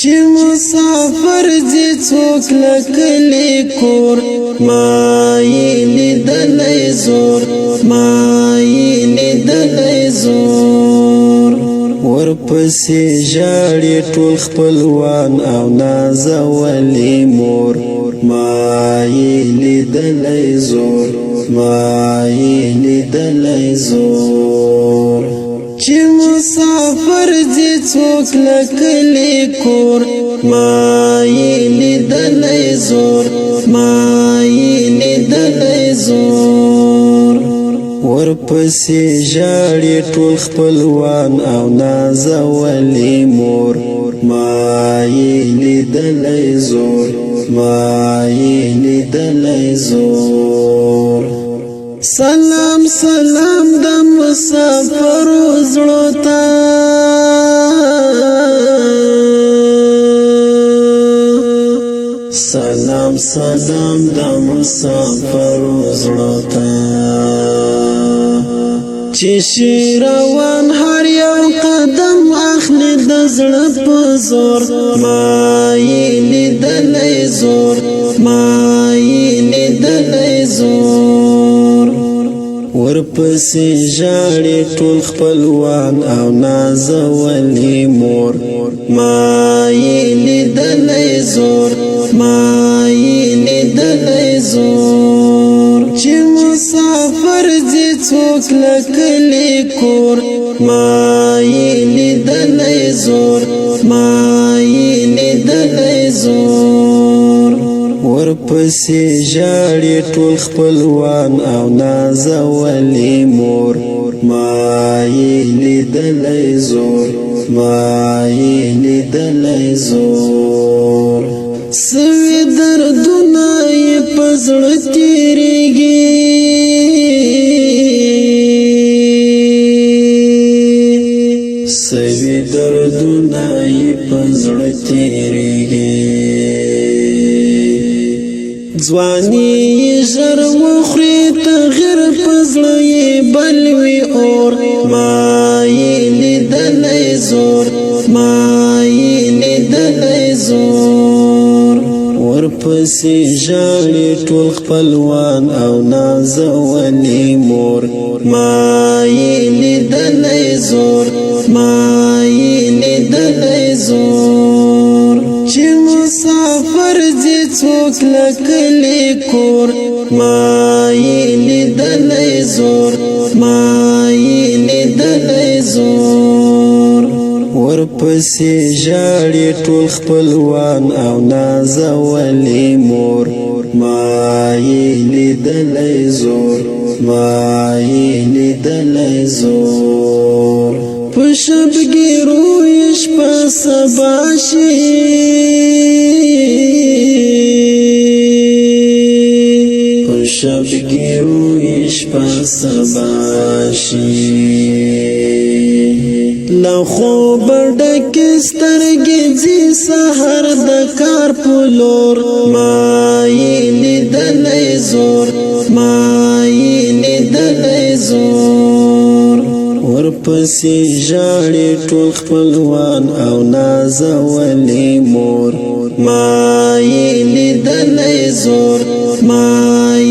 چې مسافر دې څوک لکلی کور ما یې لیدلی زور ما یې لیدلی زور ورپسې ژاړي ټول خپلوان او نازولې مور ما یې لیدلی زور ما یې لیدلی زور چې مسافر دې څوک لکلی کور ما یې لیدلی زور ما یې لیدلی زور ورپسې ژاړي ټول خپلوان او نازولې مور ما یې لیدلی زور ما یې لیدلی زور سلام سلام د مسافرو زړو ته سلام سلام د مسافرو زړو ته چې شي روان هر یو قدم اخلي د زړه په زور ما یې لیدلی زور ما یې لیدلی زور ورپسې ژاړي ټول خپلوان او نازولې مور ما یې لیدلی زور ما یې لیدلی زور چې مسافر دې څوک لکلی کور ما یې لیدلی زور ما یې لیدلی زور ورپسې ژاړي ټول خپلوان او نازولې مور ما یې لیدلی زور ما یې لیدلی زور سوي دردونه یې په زړه تېرېږي سوي دردونه یې په زړه تېرېږي ځواني یې ژر وخوري تغیر په زړه یې بل وي اور ما یې لیدلی زور ما یې لیدلی زور ورپسې ژاړي ټول خپلوان او نازولې مور ما یې لیدلی زور ما یې لیدلی زور چې مسافر دې څوک لکلی کور ما یې لیدلی زور ما یې لیدلی زور ورپسې ژاړي ټول خپلوان او نازولې مور ما یې لیدلی زور ما یې لیدلی زور په شبګیرو یې شپه سبا شي په شبګیرو یې شپه سبا شي له خوبه ډکې سترګې ځي سحر د کار په لور ما یې لیدلی زور ما یې لیدلی زور ورپسې ژاړي ټول خپلوان او نازولې مور ما یې لیدلی زور ما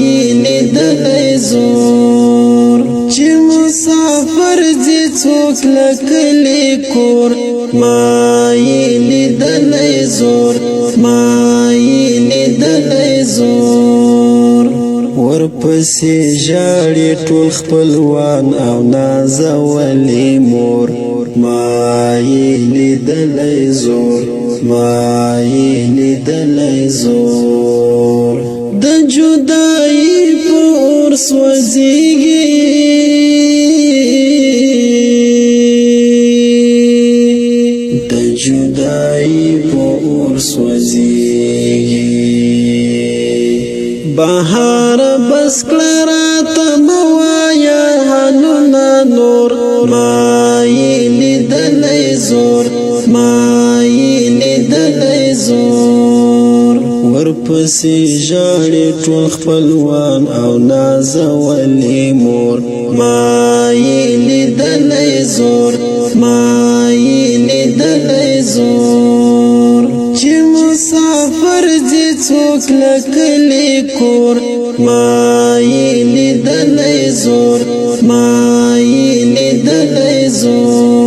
یې لیدلی زور چې مسافر دې څوک لکلی کور ما یې لیدلی زور ما یې لیدلی زور ورپسې ژاړي ټول خپلوان او نازولې مور ما یې لیدلی زور ما یې لیدلی زور د جدایي په اور سوځېږي د جدایي په اور سوځېږي بهار بس کړه راته مه وایه حالونه نور ما یې لیدلی زور ما یې لیدلی زور ورپسې ژاړي ټول خپلوان او نازولې مور ما یې لیدلی زور ما یې لیدلی زور څوک لکلی کور ما یې لیدلی زور ما یې لیدلی زور